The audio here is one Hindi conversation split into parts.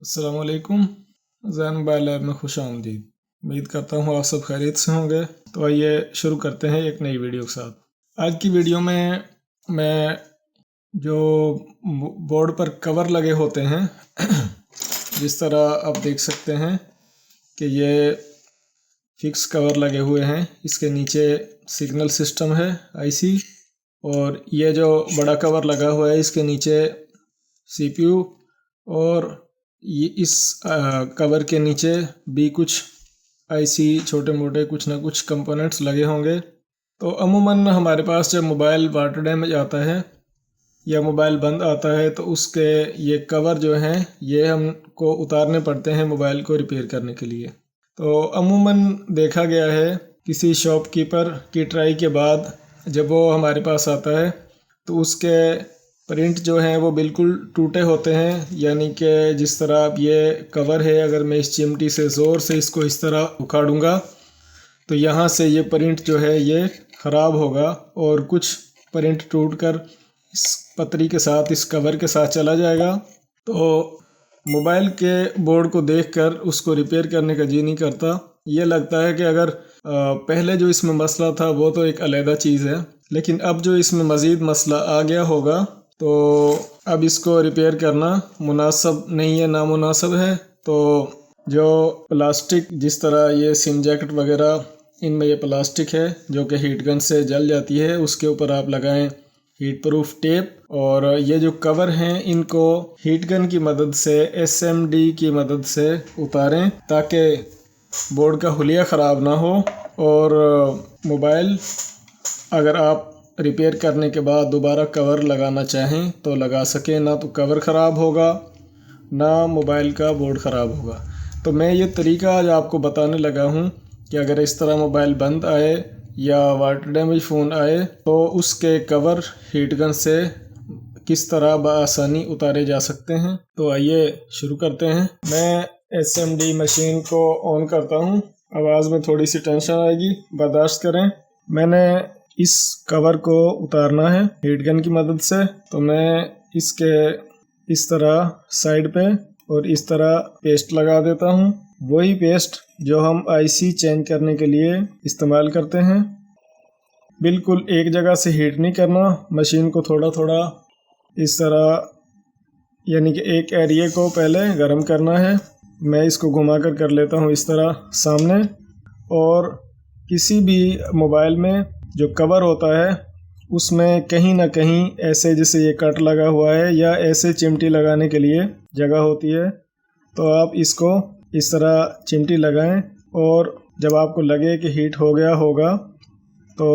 अस्सलामुअलैकुम। जैन मोबाइल लैब में खुश आमदीद। उम्मीद करता हूँ आप सब खैरियत से होंगे। तो आइए शुरू करते हैं एक नई वीडियो के साथ। आज की वीडियो में मैं जो बोर्ड पर कवर लगे होते हैं जिस तरह आप देख सकते हैं कि ये फिक्स कवर लगे हुए हैं, इसके नीचे सिग्नल सिस्टम है आईसी, और ये जो बड़ा कवर लगा हुआ है इसके नीचे सीपीयू, और ये इस कवर के नीचे भी कुछ आईसी छोटे मोटे कुछ ना कुछ कंपोनेंट्स लगे होंगे। तो अमूमन हमारे पास जब मोबाइल वाटर डैमेज आता है या मोबाइल बंद आता है तो उसके ये कवर जो हैं ये हमको उतारने पड़ते हैं मोबाइल को रिपेयर करने के लिए। तो अमूमन देखा गया है किसी शॉपकीपर की ट्राई के बाद जब वो हमारे पास आता है तो उसके प्रिंट जो हैं वो बिल्कुल टूटे होते हैं, यानी कि जिस तरह अब ये कवर है, अगर मैं इस चिमटी से ज़ोर से इसको इस तरह उखाड़ूंगा तो यहाँ से ये प्रिंट जो है ये ख़राब होगा और कुछ प्रिंट टूट कर इस पतरी के साथ, इस कवर के साथ चला जाएगा। तो मोबाइल के बोर्ड को देखकर उसको रिपेयर करने का जी नहीं करता। ये लगता है कि अगर पहले जो इसमें मसला था वो तो एक अलहदा चीज़ है, लेकिन अब जो इसमें मज़ीद मसला आ गया होगा तो अब इसको रिपेयर करना मुनासिब नहीं है, नामुनासिब है। तो जो प्लास्टिक, जिस तरह ये सिम जैकेट वगैरह, इनमें ये प्लास्टिक है जो कि हीट गन से जल जाती है, उसके ऊपर आप लगाएं हीट प्रूफ टेप, और ये जो कवर हैं इनको हीट गन की मदद से, एसएमडी की मदद से उतारें ताकि बोर्ड का हुलिया ख़राब ना हो। और मोबाइल अगर आप रिपेयर करने के बाद दोबारा कवर लगाना चाहें तो लगा सकें, ना तो कवर ख़राब होगा ना मोबाइल का बोर्ड ख़राब होगा। तो मैं ये तरीका आज आपको बताने लगा हूँ कि अगर इस तरह मोबाइल बंद आए या वाटर डैमेज फ़ोन आए तो उसके कवर हीट गन से किस तरह बआसानी उतारे जा सकते हैं। तो आइए शुरू करते हैं। मैं एसएमडी मशीन को ऑन करता हूँ। आवाज़ में थोड़ी सी टेंशन आएगी, बर्दाश्त करें। मैंने इस कवर को उतारना है हीट गन की मदद से, तो मैं इसके इस तरह साइड पे और इस तरह पेस्ट लगा देता हूँ, वही पेस्ट जो हम आईसी चेंज करने के लिए इस्तेमाल करते हैं। बिल्कुल एक जगह से हीट नहीं करना, मशीन को थोड़ा थोड़ा इस तरह, यानी कि एक एरिया को पहले गर्म करना है। मैं इसको घुमा कर लेता हूँ इस तरह सामने, और किसी भी मोबाइल में जो कवर होता है उसमें कहीं ना कहीं ऐसे जैसे ये कट लगा हुआ है या ऐसे चिमटी लगाने के लिए जगह होती है, तो आप इसको इस तरह चिमटी लगाएं, और जब आपको लगे कि हीट हो गया होगा तो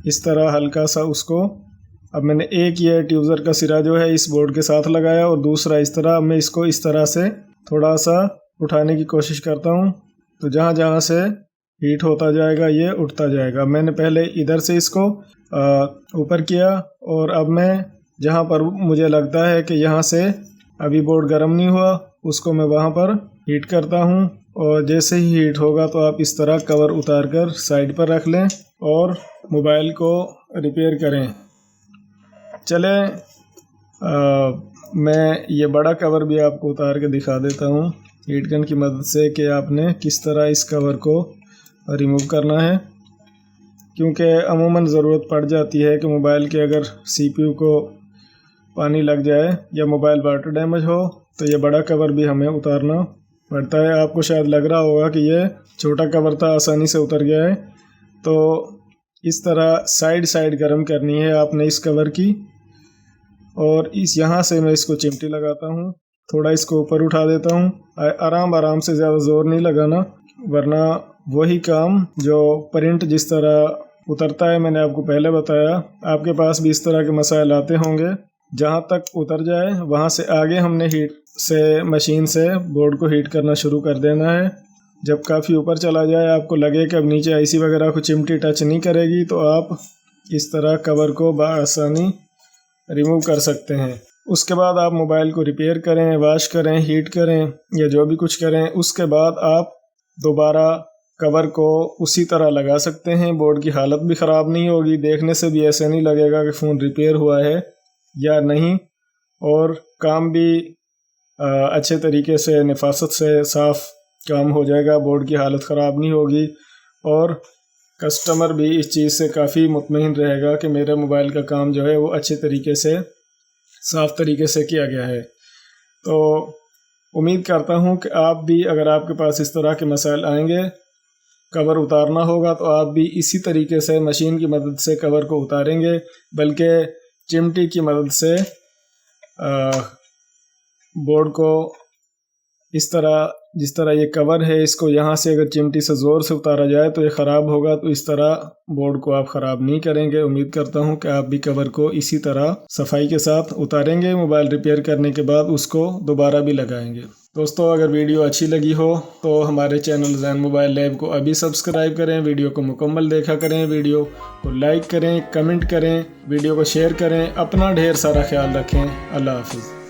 इस तरह हल्का सा उसको, अब मैंने एक ये ट्यूज़र का सिरा जो है इस बोर्ड के साथ लगाया और दूसरा इस तरह, मैं इसको इस तरह से थोड़ा सा उठाने की कोशिश करता हूँ, तो जहाँ जहाँ से हीट होता जाएगा ये उठता जाएगा। मैंने पहले इधर से इसको ऊपर किया, और अब मैं जहाँ पर मुझे लगता है कि यहाँ से अभी बोर्ड गर्म नहीं हुआ उसको मैं वहाँ पर हीट करता हूँ, और जैसे ही हीट होगा तो आप इस तरह कवर उतार कर साइड पर रख लें और मोबाइल को रिपेयर करें। चलें मैं ये बड़ा कवर भी आपको उतार के दिखा देता हूँ हीट गन की मदद से कि आपने किस तरह इस कवर को रिमूव करना है, क्योंकि अमूमन ज़रूरत पड़ जाती है कि मोबाइल के अगर सीपीयू को पानी लग जाए या मोबाइल वाटर डैमेज हो तो ये बड़ा कवर भी हमें उतारना पड़ता है। आपको शायद लग रहा होगा कि ये छोटा कवर था, आसानी से उतर गया है। तो इस तरह साइड साइड गर्म करनी है आपने इस कवर की, और इस यहाँ से मैं इसको चिमटी लगाता हूँ, थोड़ा इसको ऊपर उठा देता हूँ, आराम आराम से, ज़्यादा ज़ोर नहीं लगाना, वरना वही काम जो प्रिंट जिस तरह उतरता है, मैंने आपको पहले बताया, आपके पास भी इस तरह के मसाइल आते होंगे। जहाँ तक उतर जाए वहाँ से आगे हमने हीट से, मशीन से बोर्ड को हीट करना शुरू कर देना है। जब काफ़ी ऊपर चला जाए, आपको लगे कि अब नीचे आईसी वगैरह को चिमटी टच नहीं करेगी, तो आप इस तरह कवर को बआसानी रिमूव कर सकते हैं। उसके बाद आप मोबाइल को रिपेयर करें, वॉश करें, हीट करें या जो भी कुछ करें, उसके बाद आप दोबारा कवर को उसी तरह लगा सकते हैं। बोर्ड की हालत भी ख़राब नहीं होगी, देखने से भी ऐसे नहीं लगेगा कि फ़ोन रिपेयर हुआ है या नहीं, और काम भी अच्छे तरीके से नफासत से साफ़ काम हो जाएगा, बोर्ड की हालत ख़राब नहीं होगी और कस्टमर भी इस चीज़ से काफ़ी मुतमईन रहेगा कि मेरे मोबाइल का काम जो है वो अच्छे तरीके से साफ़ तरीके से किया गया है। तो उम्मीद करता हूँ कि आप भी, अगर आपके पास इस तरह के मसाइल आएंगे, कवर उतारना होगा तो आप भी इसी तरीके से मशीन की मदद से कवर को उतारेंगे, बल्कि चिमटी की मदद से बोर्ड को इस तरह, जिस तरह ये कवर है, इसको यहाँ से अगर चिमटी से ज़ोर से उतारा जाए तो ये ख़राब होगा। तो इस तरह बोर्ड को आप ख़राब नहीं करेंगे। उम्मीद करता हूँ कि आप भी कवर को इसी तरह सफाई के साथ उतारेंगे। मोबाइल रिपेयर करने के बाद उसको दोबारा भी लगाएंगे। दोस्तों, अगर वीडियो अच्छी लगी हो तो हमारे चैनल ज़ैन मोबाइल लैब को अभी सब्सक्राइब करें, वीडियो को मुकम्मल देखा करें, वीडियो को लाइक करें, कमेंट करें, वीडियो को शेयर करें। अपना ढेर सारा ख्याल रखें। अल्लाह हाफिज़।